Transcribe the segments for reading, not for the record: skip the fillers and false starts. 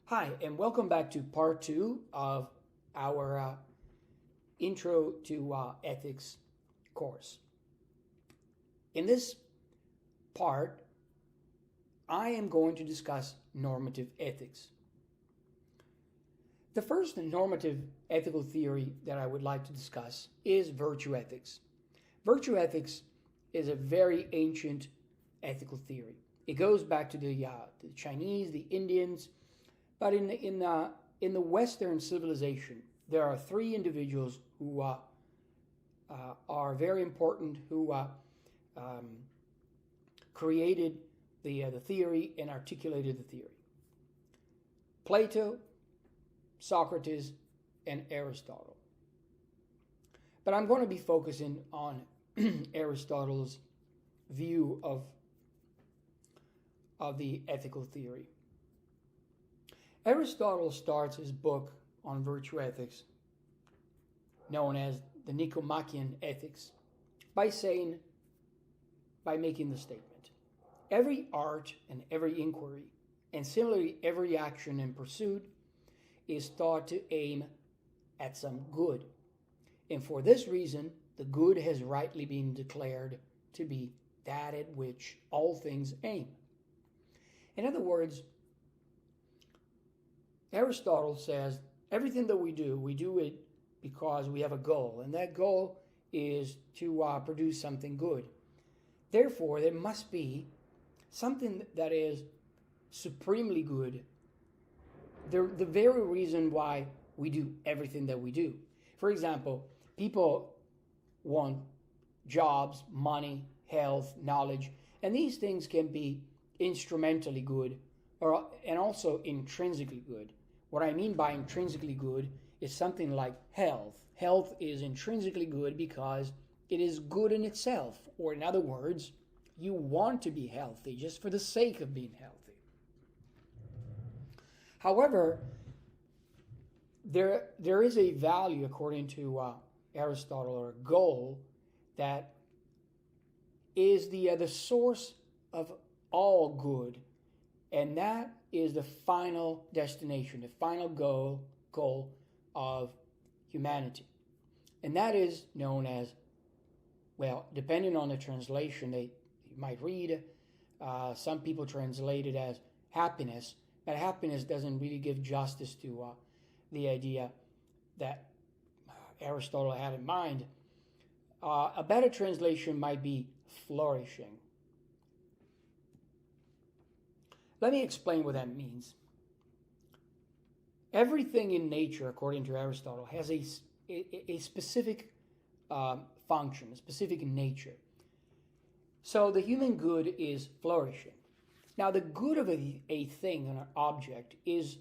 Hi, and welcome back to part two of our Intro to Ethics course. In this part, I am going to discuss normative ethics. The first normative ethical theory that I would like to discuss is virtue ethics. Virtue ethics is a very ancient ethical theory. It goes back to the Chinese, the Indians, but in the Western civilization, there are three individuals who are very important, who created the theory and articulated the theory: Plato, Socrates, and Aristotle. But I'm going to be focusing on Aristotle's view of the ethical theory. Aristotle starts his book on virtue ethics, known as the Nicomachean Ethics, by making the statement: every art and every inquiry, and similarly every action and pursuit, is thought to aim at some good, and for this reason the good has rightly been declared to be that at which all things aim. In other words, Aristotle says everything that we do it because we have a goal, and that goal is to produce something good. Therefore, there must be something that is supremely good, the very reason why we do everything that we do. For example, people want jobs, money, health, knowledge, and these things can be instrumentally good and also intrinsically good. What I mean by intrinsically good is something like health. Health is intrinsically good because it is good in itself, or in other words, you want to be healthy just for the sake of being healthy. However, there is a value, according to Aristotle, or a goal that is the source of all good, and that is the final destination, the final goal of humanity. And that is known as, well, depending on the translation, you might read, some people translate it as happiness, but happiness doesn't really give justice to the idea that Aristotle had in mind. A better translation might be flourishing. Let me explain what that means. Everything in nature, according to Aristotle, has a specific function, a specific nature. So the human good is flourishing. Now, the good of a thing, an object, is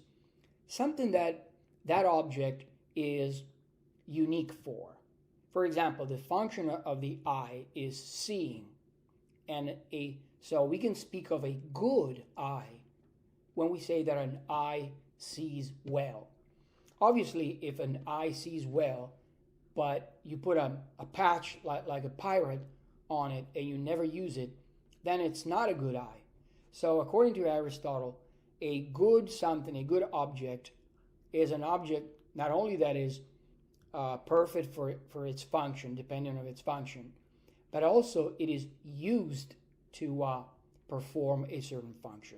something that object is unique for. For example, the function of the eye is seeing, and so we can speak of a good eye when we say that an eye sees well. Obviously, if an eye sees well, but you put a patch like a pirate on it and you never use it, then it's not a good eye. So according to Aristotle, a good something, a good object, is an object not only that is perfect for its function, depending on its function, but also it is used to perform a certain function.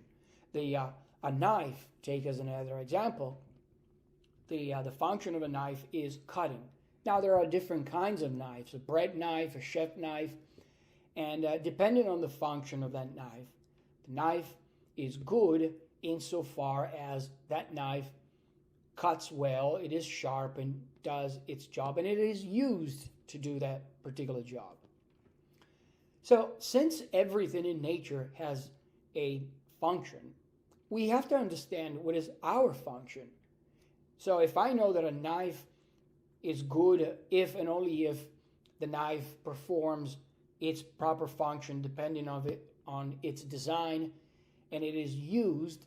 A knife, take as another example, the function of a knife is cutting. Now there are different kinds of knives: a bread knife, a chef knife, and depending on the function of that knife, the knife is good insofar as that knife cuts well, it is sharp and does its job, and it is used to do that particular job. So since everything in nature has a function, we have to understand what is our function. So if I know that a knife is good if and only if the knife performs its proper function depending on its design, and it is used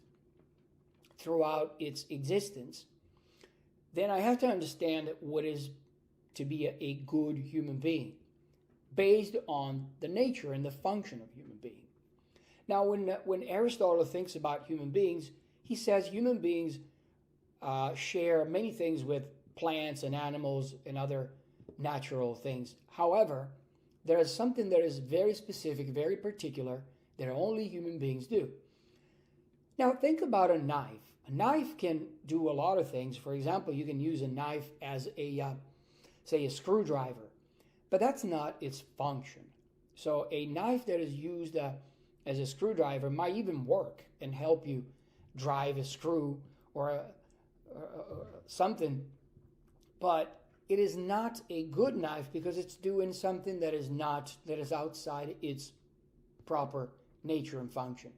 throughout its existence, then I have to understand what is to be a good human being based on the nature and the function of human being. Now, when Aristotle thinks about human beings, he says human beings share many things with plants and animals and other natural things. However, there is something that is very specific, very particular, that only human beings do. Now, think about a knife. A knife can do a lot of things. For example, you can use a knife as say, a screwdriver, but that's not its function. So a knife that is used as a screwdriver might even work and help you drive a screw or something, but it is not a good knife because it's doing something that is outside its proper nature and function.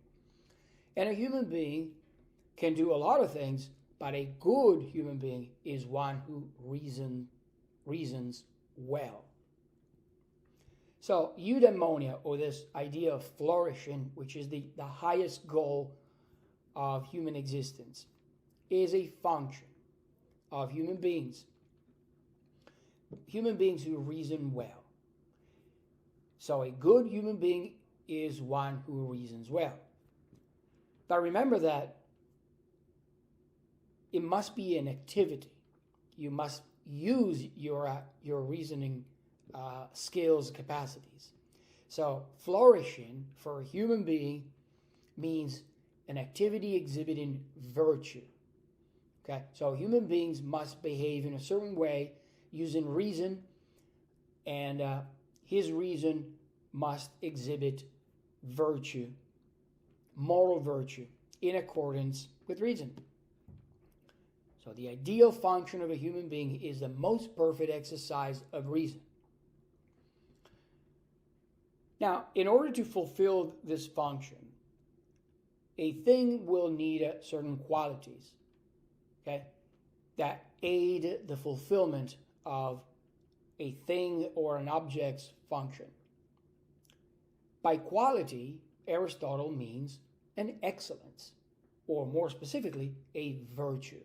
And a human being can do a lot of things, but a good human being is one who reasons well. So eudaimonia, or this idea of flourishing, which is the highest goal of human existence, is a function of human beings who reason well. So a good human being is one who reasons well. But remember that it must be an activity. You must use your reasoning skills, capacities. So flourishing for a human being means an activity exhibiting virtue. Okay, so human beings must behave in a certain way using reason, and his reason must exhibit virtue, moral virtue, in accordance with reason. So the ideal function of a human being is the most perfect exercise of reason. Now, in order to fulfill this function, a thing will need certain qualities, okay, that aid the fulfillment of a thing or an object's function. By quality, Aristotle means an excellence, or more specifically, a virtue.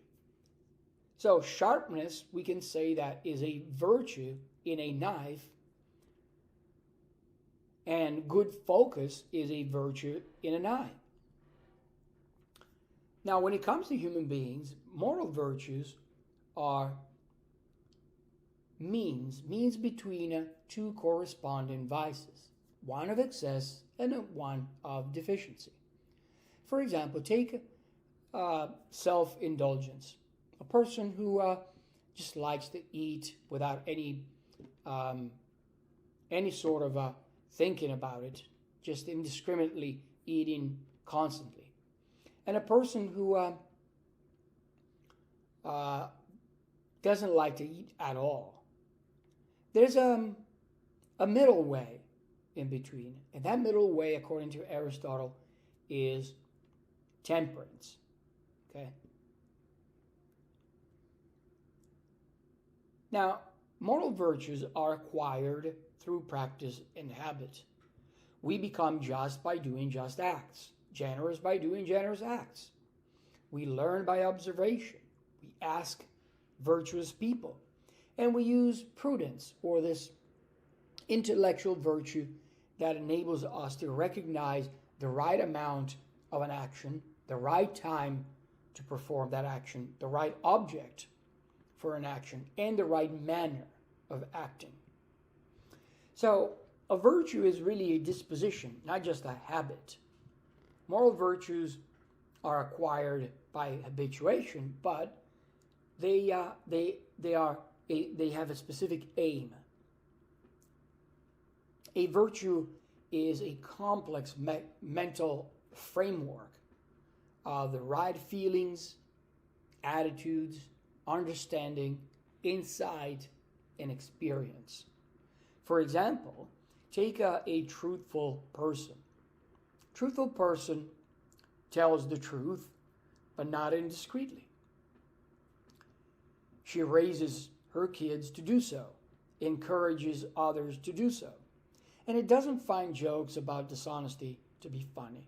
So sharpness, we can say that is a virtue in a knife, and good focus is a virtue in an eye. Now, when it comes to human beings, moral virtues are means between two corresponding vices, one of excess and one of deficiency. For example, take self-indulgence. A person who just likes to eat without any sort of thinking about it, just indiscriminately eating constantly. And a person who doesn't like to eat at all. There's a middle way in between. And that middle way, according to Aristotle, is temperance. Okay? Now, moral virtues are acquired through practice and habit. We become just by doing just acts, generous by doing generous acts. We learn by observation. We ask virtuous people. And we use prudence, or this intellectual virtue that enables us to recognize the right amount of an action, the right time to perform that action, the right object for an action, and the right manner of acting. So a virtue is really a disposition, not just a habit. Moral virtues are acquired by habituation, but they have a specific aim. A virtue is a complex mental framework of the right feelings, attitudes, understanding, insight, and experience. For example, take a truthful person. Truthful person tells the truth, but not indiscreetly. She raises her kids to do so, encourages others to do so, and it doesn't find jokes about dishonesty to be funny.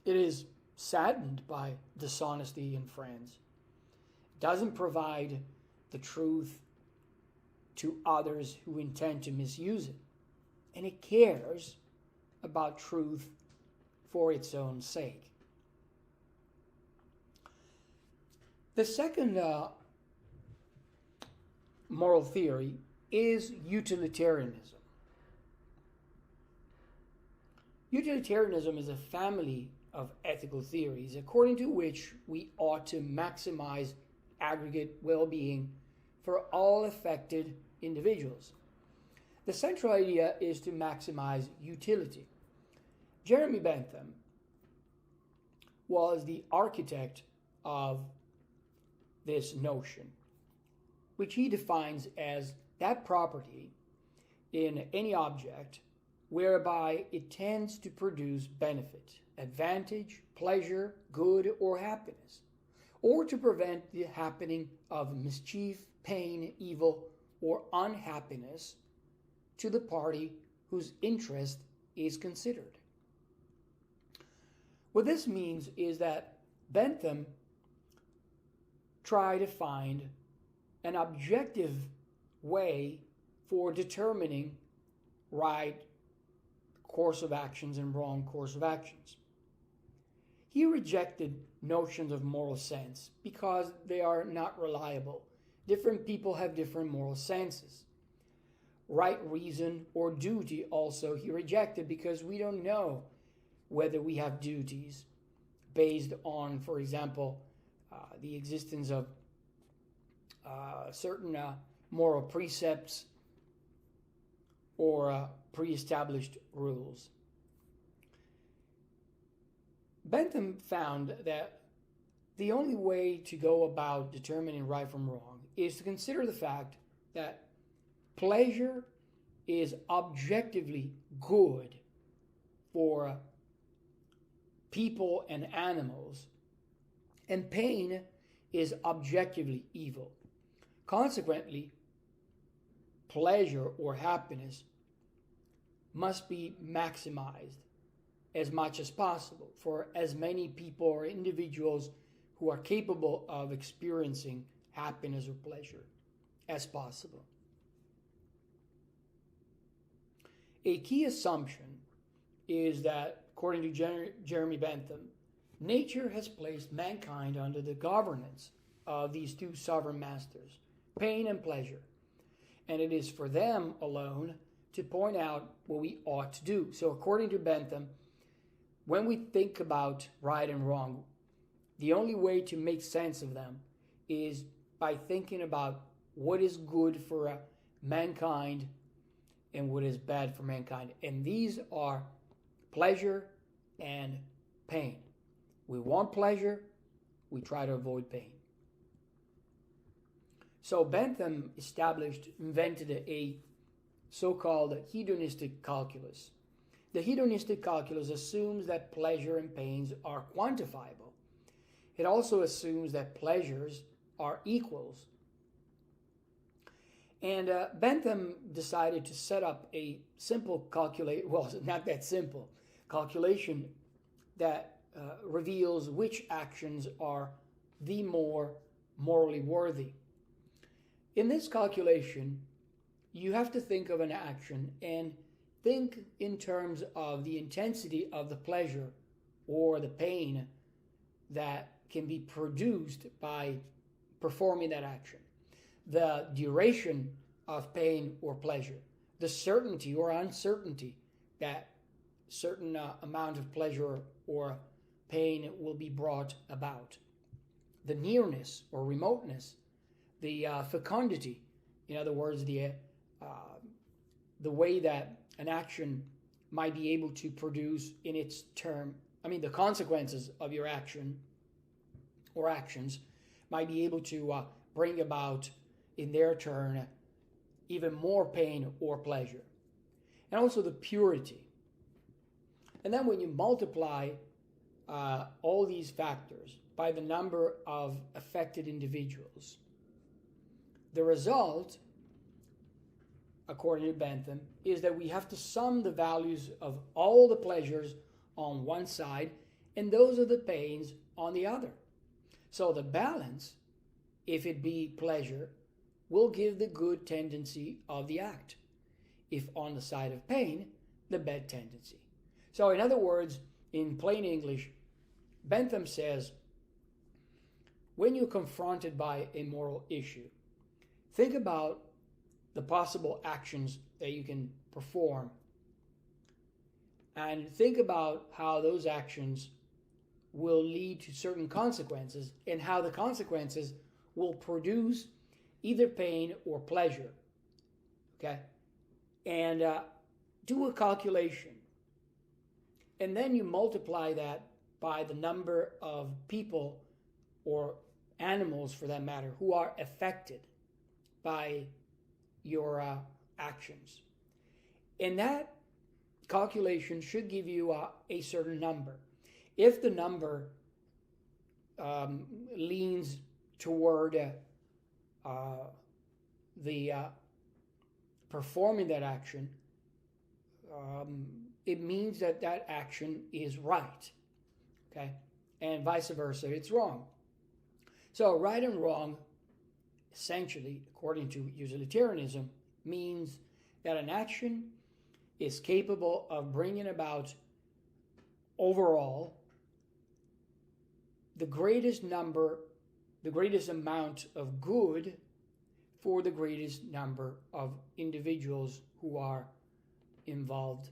It is saddened by dishonesty in friends. It doesn't provide the truth to others who intend to misuse it, and it cares about truth for its own sake. The second moral theory is utilitarianism. Utilitarianism is a family of ethical theories according to which we ought to maximize aggregate well-being for all affected individuals. The central idea is to maximize utility. Jeremy Bentham was the architect of this notion, which he defines as that property in any object whereby it tends to produce benefit, advantage, pleasure, good, or happiness, or to prevent the happening of mischief, pain, evil, or unhappiness to the party whose interest is considered. What this means is that Bentham tried to find an objective way for determining right course of actions and wrong course of actions. He rejected notions of moral sense because they are not reliable. Different people have different moral senses. Right reason or duty also he rejected because we don't know whether we have duties based on, for example, the existence of certain moral precepts or pre-established rules. Bentham found that the only way to go about determining right from wrong is to consider the fact that pleasure is objectively good for people and animals, and pain is objectively evil. Consequently, pleasure or happiness must be maximized as much as possible for as many people or individuals who are capable of experiencing happiness or pleasure as possible. A key assumption is that, according to Jeremy Bentham, nature has placed mankind under the governance of these two sovereign masters, pain and pleasure, and it is for them alone to point out what we ought to do. So according to Bentham, when we think about right and wrong, the only way to make sense of them is by thinking about what is good for mankind and what is bad for mankind. And these are pleasure and pain. We want pleasure, we try to avoid pain. So Bentham invented a so-called hedonistic calculus. The hedonistic calculus assumes that pleasure and pains are quantifiable. It also assumes that pleasures are equals. And Bentham decided to set up a simple not that simple, calculation that reveals which actions are the more morally worthy. In this calculation, you have to think of an action and think in terms of the intensity of the pleasure or the pain that can be produced by performing that action, the duration of pain or pleasure, the certainty or uncertainty that certain amount of pleasure or pain will be brought about, the nearness or remoteness, the fecundity, in other words, the way that an action might be able to produce in its term, the consequences of your action or actions might be able to bring about in their turn even more pain or pleasure. And also the purity. And then when you multiply all these factors by the number of affected individuals, the result, according to Bentham, is that we have to sum the values of all the pleasures on one side and those of the pains on the other. So the balance, if it be pleasure, will give the good tendency of the act. If on the side of pain, the bad tendency. So in other words, in plain English, Bentham says when you're confronted by a moral issue, think about the possible actions that you can perform, and think about how those actions will lead to certain consequences and how the consequences will produce either pain or pleasure. Okay? And do a calculation. And then you multiply that by the number of people or animals, for that matter, who are affected by your actions. And that calculation should give you a certain number. If the number leans toward the performing that action, it means that that action is right, okay? And vice versa, it's wrong. So right and wrong, essentially, according to utilitarianism, means that an action is capable of bringing about overall the greatest amount of good for the greatest number of individuals who are involved.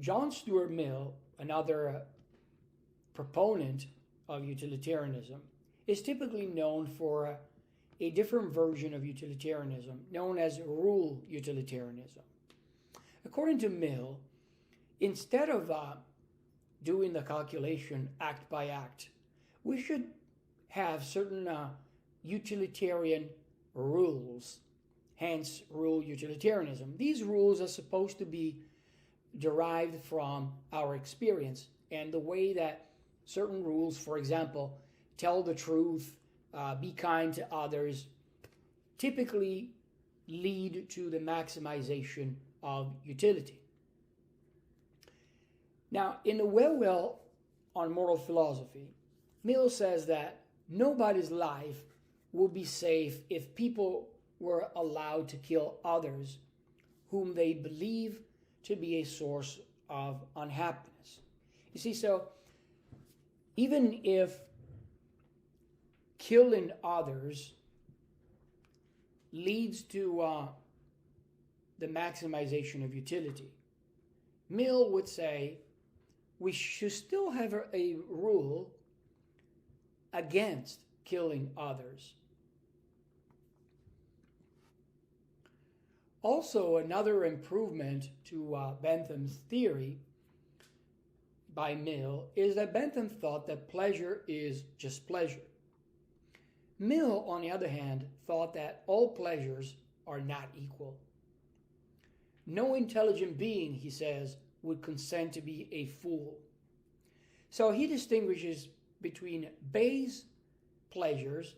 John Stuart Mill, another proponent of utilitarianism, is typically known for a different version of utilitarianism known as rule utilitarianism. According to Mill, instead of doing the calculation act by act, we should have certain utilitarian rules, hence rule utilitarianism. These rules are supposed to be derived from our experience and the way that certain rules, for example, tell the truth, be kind to others, typically lead to the maximization of utility. Now, in the Well on Moral Philosophy, Mill says that nobody's life will be safe if people were allowed to kill others whom they believe to be a source of unhappiness. You see, so even if killing others leads to the maximization of utility, Mill would say we should still have a rule against killing others. Also, another improvement to Bentham's theory by Mill is that Bentham thought that pleasure is just pleasure. Mill, on the other hand, thought that all pleasures are not equal. No intelligent being, he says, would consent to be a fool. So he distinguishes between base pleasures,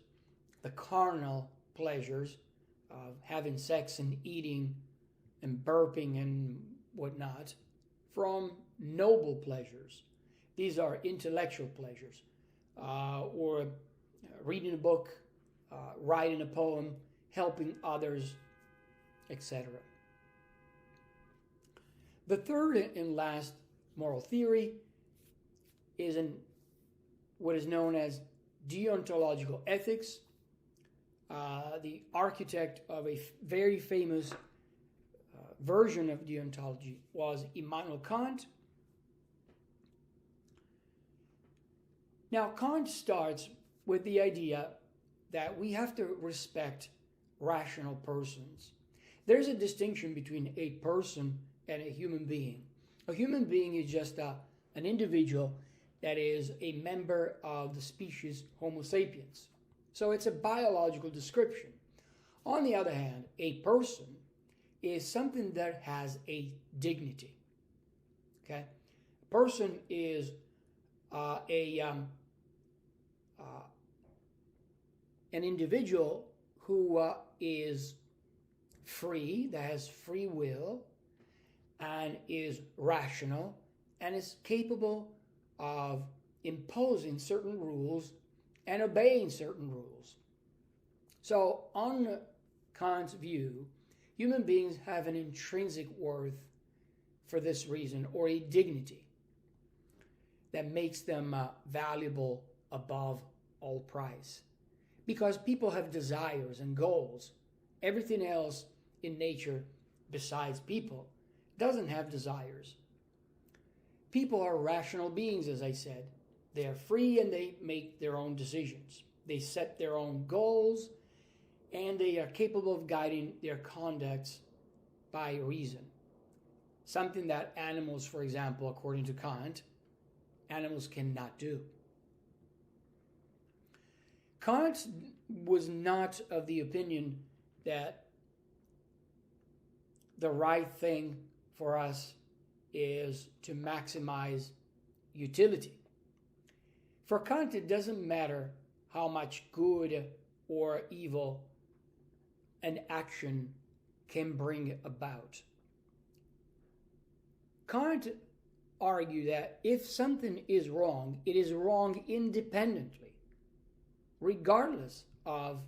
the carnal pleasures of having sex and eating and burping and whatnot, from noble pleasures. These are intellectual pleasures, or reading a book, writing a poem, helping others, etc. The third and last moral theory is in what is known as deontological ethics. The architect of a very famous version of deontology was Immanuel Kant. Now, Kant starts with the idea that we have to respect rational persons. There's a distinction between a person and a human being. A human being is just an individual that is a member of the species Homo sapiens. So it's a biological description. On the other hand, a person is something that has a dignity. Okay? A person is an individual who is free, that has free will, and is rational, and is capable of imposing certain rules and obeying certain rules. So, on Kant's view, human beings have an intrinsic worth for this reason, or a dignity. that makes them valuable above all price. Because people have desires and goals. Everything else in nature besides people doesn't have desires. People are rational beings, as I said. They are free and they make their own decisions. They set their own goals and they are capable of guiding their conducts by reason. Something that animals, for example, according to Kant, animals cannot do. Kant was not of the opinion that the right thing for us is to maximize utility. For Kant, it doesn't matter how much good or evil an action can bring about. Kant argued that if something is wrong, it is wrong independently, regardless of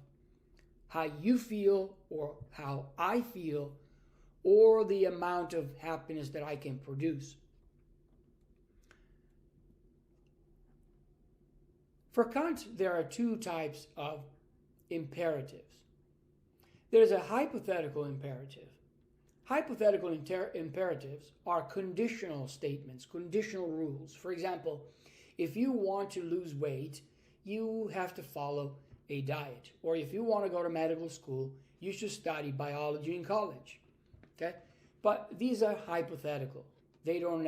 how you feel or how I feel or the amount of happiness that I can produce. For Kant, there are two types of imperatives. There's a hypothetical imperative. Hypothetical imperatives are conditional statements, conditional rules. For example, if you want to lose weight, you have to follow a diet. Or if you want to go to medical school, you should study biology in college. Okay? But these are hypothetical. They don't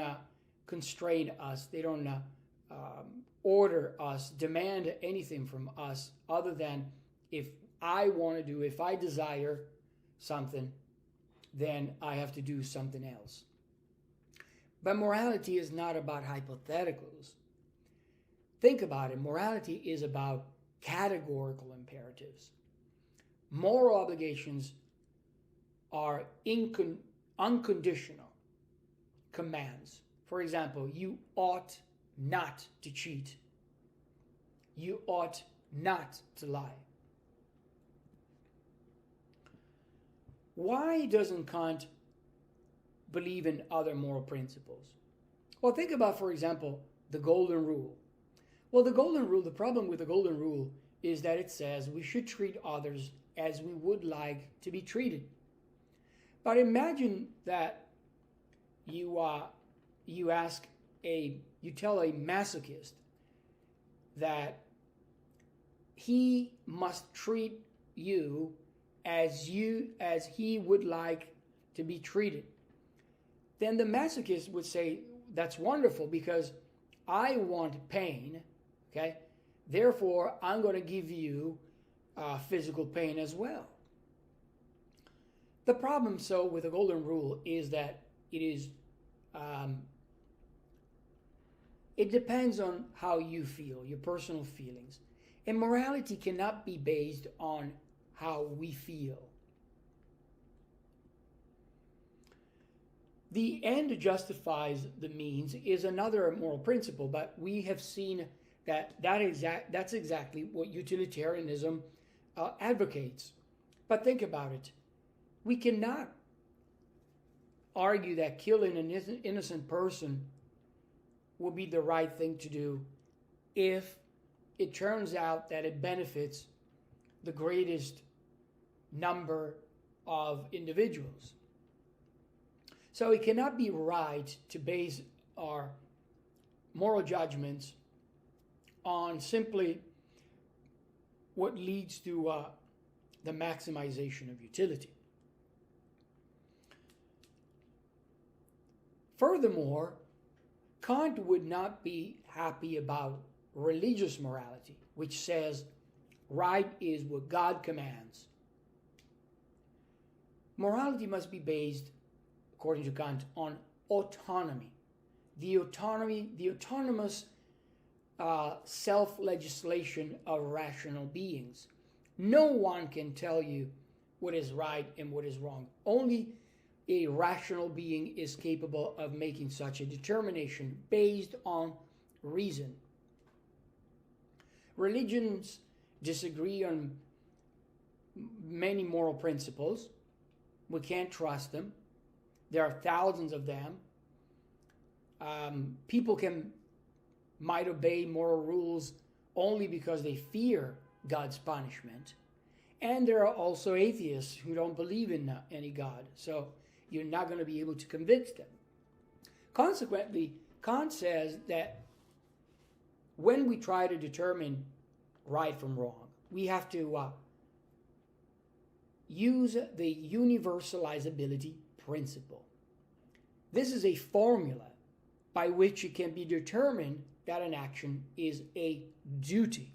constrain us. They don't order us, demand anything from us other than if I desire something, then I have to do something else. But morality is not about hypotheticals. Think about it. Morality is about categorical imperatives. Moral obligations are unconditional commands. For example, you ought not to cheat. You ought not to lie. Why doesn't Kant believe in other moral principles? Well, think about, for example, the golden rule. Well, the problem with the golden rule is that it says we should treat others as we would like to be treated. But imagine that you tell a masochist that he must treat you as he would like to be treated. Then the masochist would say, that's wonderful because I want pain, okay? Therefore, I'm going to give you physical pain as well. The problem, with the golden rule is that it depends on how you feel, your personal feelings. And morality cannot be based on how we feel. The end justifies the means is another moral principle, but we have seen that's exactly what utilitarianism advocates. But think about it. We cannot argue that killing an innocent person will be the right thing to do if it turns out that it benefits the greatest number of individuals. So it cannot be right to base our moral judgments on simply what leads to the maximization of utility. Furthermore, Kant would not be happy about religious morality, which says right is what God commands. Morality must be based, according to Kant, on autonomy. The autonomous self-legislation of rational beings. No one can tell you what is right and what is wrong. Only a rational being is capable of making such a determination based on reason. Religions disagree on many moral principles. We can't trust them. There are thousands of them. People can might obey moral rules only because they fear God's punishment. And there are also atheists who don't believe in any God, so you're not going to be able to convince them. Consequently, Kant says that when we try to determine right from wrong, we have to use the universalizability principle. This is a formula by which it can be determined that an action is a duty.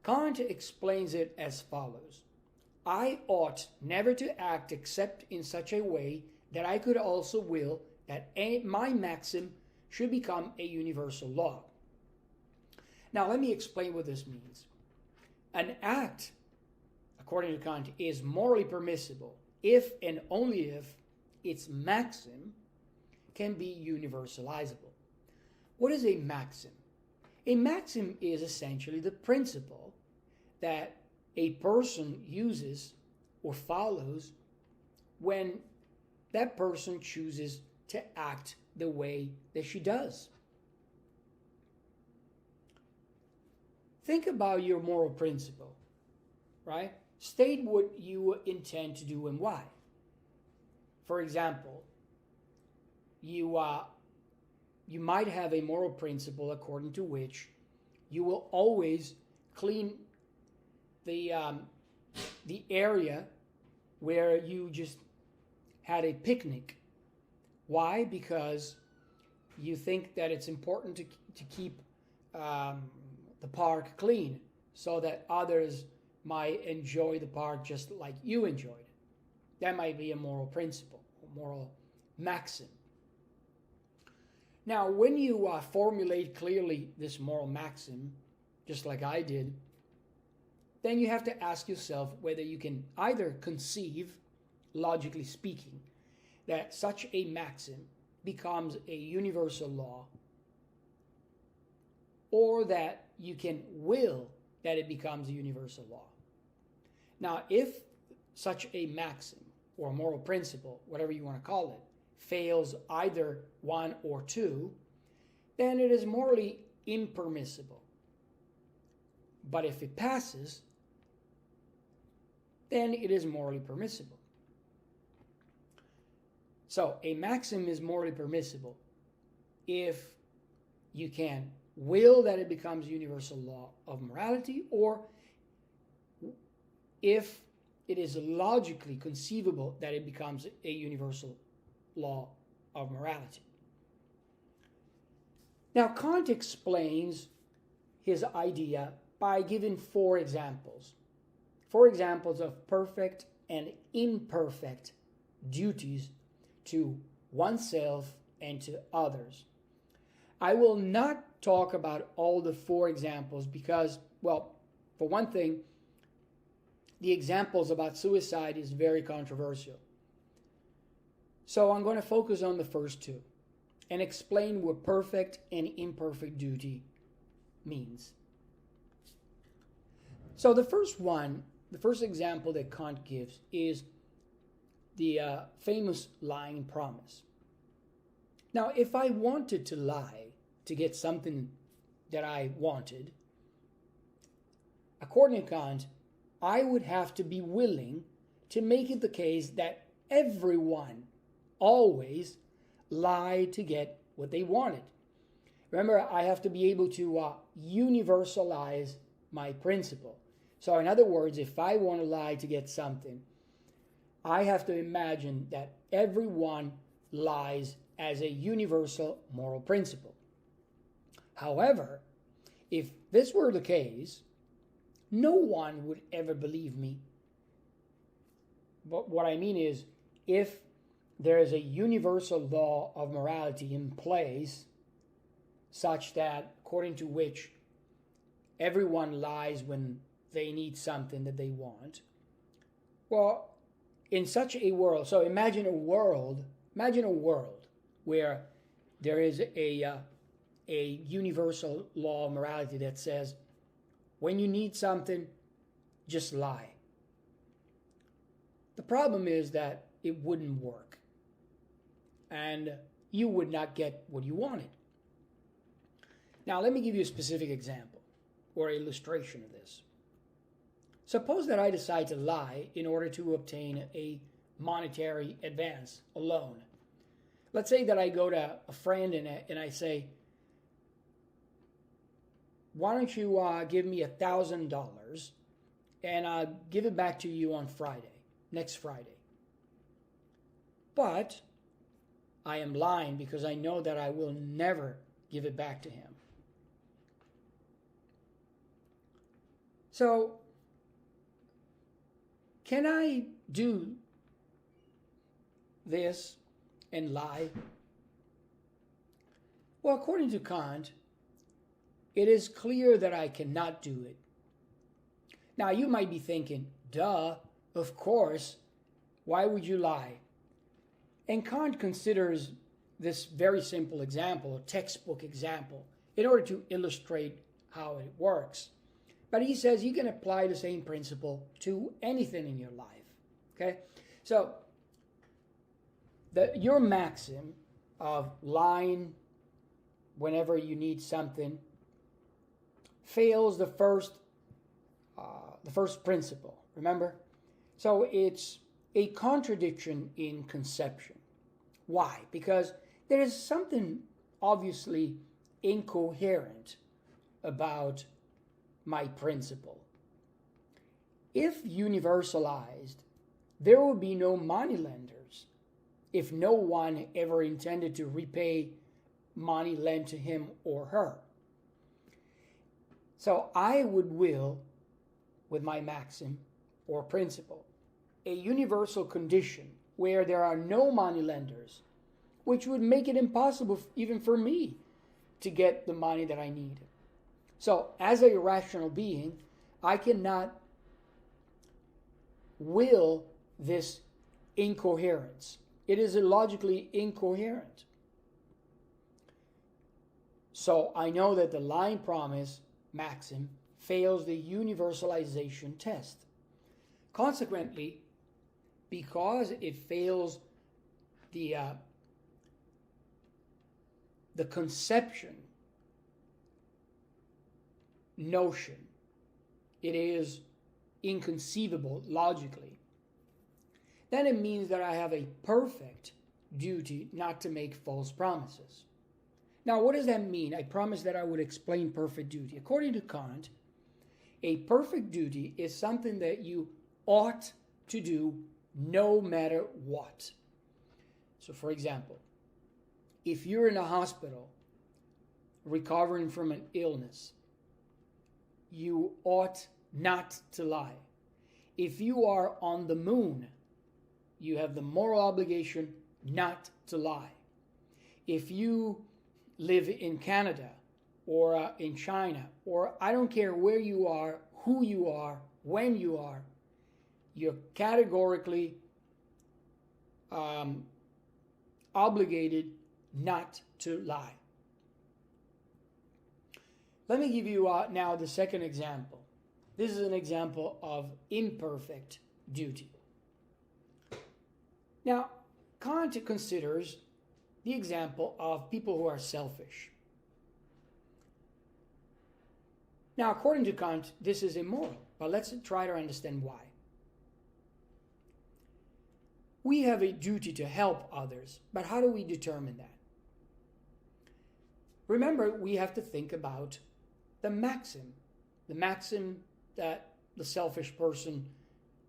Kant explains it as follows: I ought never to act except in such a way that I could also will that my maxim should become a universal law. Now, let me explain what this means. An act, according to Kant, is morally permissible if and only if its maxim can be universalizable. What is a maxim? A maxim is essentially the principle that a person uses or follows when that person chooses to act the way that she does. Think about your moral principle, right? State what you intend to do and why. For example, you might have a moral principle according to which you will always clean the area where you just had a picnic. Why? Because you think that it's important to keep the park clean so that others might enjoy the park just like you enjoyed it. That might be a moral principle, a moral maxim. Now, when you formulate clearly this moral maxim, just like I did, then you have to ask yourself whether you can either conceive, logically speaking, that such a maxim becomes a universal law, or that you can will that it becomes a universal law. Now, if such a maxim or moral principle, whatever you want to call it, fails either one or two, then it is morally impermissible. But if it passes, then it is morally permissible. So a maxim is morally permissible if you can will that it becomes universal law of morality, or if it is logically conceivable that it becomes a universal law of morality. Now, Kant explains his idea by giving four examples of perfect and imperfect duties to oneself and to others. I will not talk about all the four examples because, well, for one thing, the examples about suicide is very controversial. So I'm going to focus on the first two and explain what perfect and imperfect duty means. So the first example that Kant gives is the famous lying promise. Now, if I wanted to lie to get something that I wanted, according to Kant, I would have to be willing to make it the case that everyone always lied to get what they wanted. Remember, I have to be able to universalize my principle. So in other words, if I want to lie to get something, I have to imagine that everyone lies as a universal moral principle. However, if this were the case, no one would ever believe me. But what I mean is, if there is a universal law of morality in place, such that according to which everyone lies when they need something that they want, well, in such a world, so imagine a world where there is a universal law of morality that says, when you need something, just lie. The problem is that it wouldn't work, and you would not get what you wanted. Now, let me give you a specific example or illustration of this. Suppose that I decide to lie in order to obtain a monetary advance, a loan. Let's say that I go to a friend and I say, why don't you give me $1,000 and I'll give it back to you on Friday, next Friday. But I am lying because I know that I will never give it back to him. So, can I do this and lie? Well, according to Kant, it is clear that I cannot do it. Now, you might be thinking, duh, of course, why would you lie? And Kant considers this very simple example, a textbook example, in order to illustrate how it works. But he says you can apply the same principle to anything in your life. Okay? So, your maxim of lying whenever you need something fails the first principle. Remember? So it's a contradiction in conception. Why? Because there is something obviously incoherent about my principle. If universalized, there will be no moneylenders if no one ever intended to repay money lent to him or her. So I would will, with my maxim or principle, a universal condition where there are no moneylenders, which would make it impossible even for me to get the money that I need. So, as a rational being, I cannot will this incoherence. It is illogically incoherent. So, I know that the lying promise maxim fails the universalization test. Consequently, because it fails the conception notion, it is inconceivable logically, then it means that I have a perfect duty not to make false promises. Now, what does that mean? I promised that I would explain perfect duty. According to Kant, a perfect duty is something that you ought to do no matter what. So, for example, if you're in a hospital recovering from an illness, you ought not to lie. If you are on the moon, you have the moral obligation not to lie. If you live in Canada or in China, or I don't care where you are, who you are, when you are, you're categorically obligated not to lie. Let me give you now the second example. This is an example of imperfect duty. Now, Kant considers the example of people who are selfish. Now, according to Kant, this is immoral, but let's try to understand why. We have a duty to help others, but how do we determine that? Remember, we have to think about the maxim that the selfish person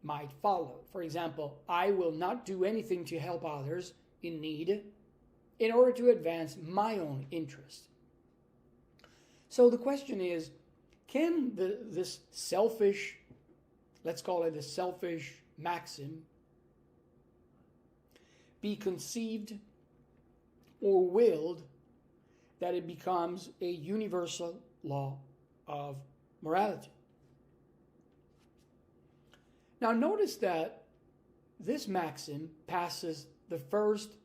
might follow. For example, I will not do anything to help others in need in order to advance my own interest. So the question is, can this selfish, let's call it the selfish maxim, be conceived or willed that it becomes a universal law of morality? Now notice that this maxim passes the first,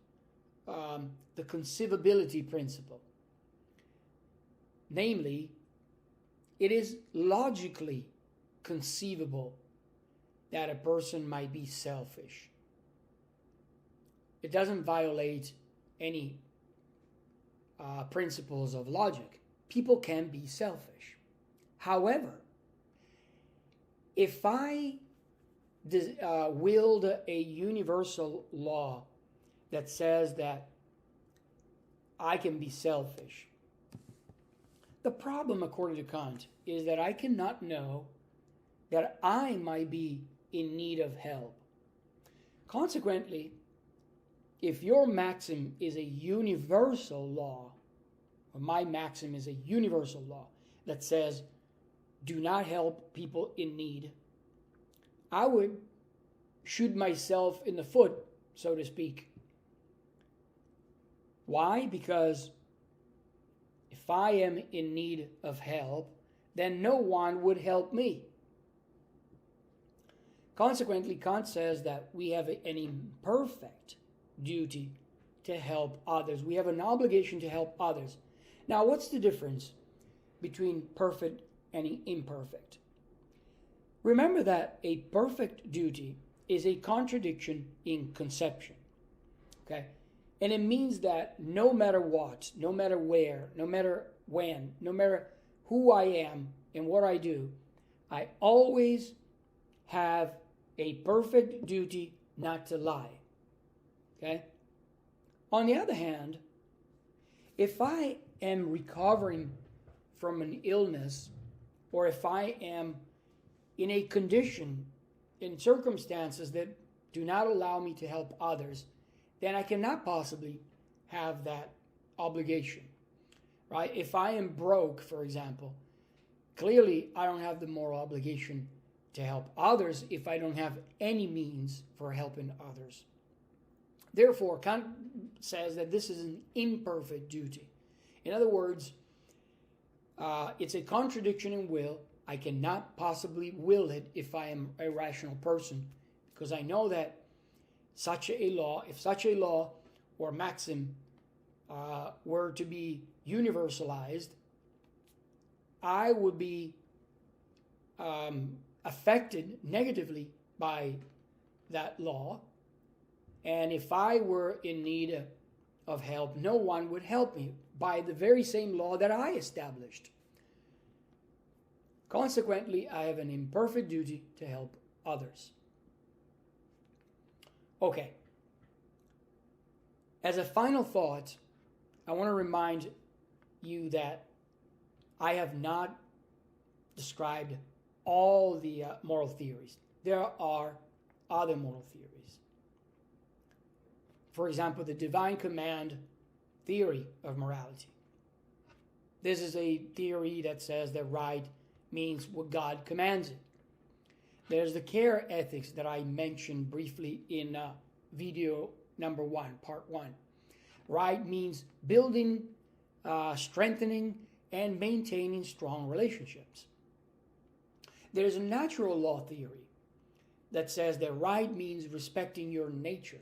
the conceivability principle. Namely, it is logically conceivable that a person might be selfish. It doesn't violate any principles of logic. people can be selfish. However, if I wield a universal law that says that I can be selfish, the problem, according to Kant, is that I cannot know that I might be in need of help. Consequently, if your maxim is a universal law, or my maxim is a universal law that says, do not help people in need, I would shoot myself in the foot, so to speak. Why? Because if I am in need of help, then no one would help me. Consequently, Kant says that we have an imperfect duty to help others. We have an obligation to help others. Now, what's the difference between perfect and imperfect? Remember that a perfect duty is a contradiction in conception. Okay? And it means that no matter what, no matter where, no matter when, no matter who I am and what I do, I always have a perfect duty not to lie. Okay? On the other hand, if I am recovering from an illness, or if I am in a condition, in circumstances that do not allow me to help others, then I cannot possibly have that obligation, right? If I am broke, for example, clearly I don't have the moral obligation to help others if I don't have any means for helping others. Therefore, Kant says that this is an imperfect duty. In other words, it's a contradiction in will. I cannot possibly will it if I am a rational person, because I know that if such a law or maxim were to be universalized, I would be affected negatively by that law. And if I were in need of help, no one would help me by the very same law that I established. Consequently, I have an imperfect duty to help others. Okay. As a final thought, I want to remind you that I have not described all the moral theories. There are other moral theories. For example, the divine command theory of morality. This is a theory that says that right means what God commands it. There's the care ethics that I mentioned briefly in video number 1, part 1. Right means building, strengthening, and maintaining strong relationships. There's a natural law theory that says that right means respecting your nature.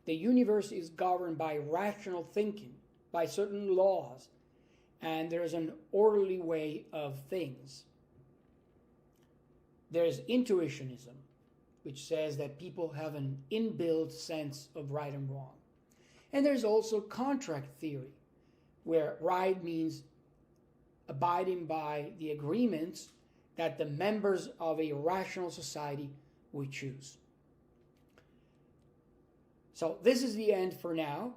The universe is governed by rational thinking, by certain laws, and there's an orderly way of things. There's intuitionism, which says that people have an inbuilt sense of right and wrong. And there's also contract theory, where right means abiding by the agreements that the members of a rational society would choose. So this is the end for now.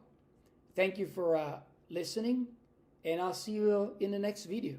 Thank you for listening, and I'll see you in the next video.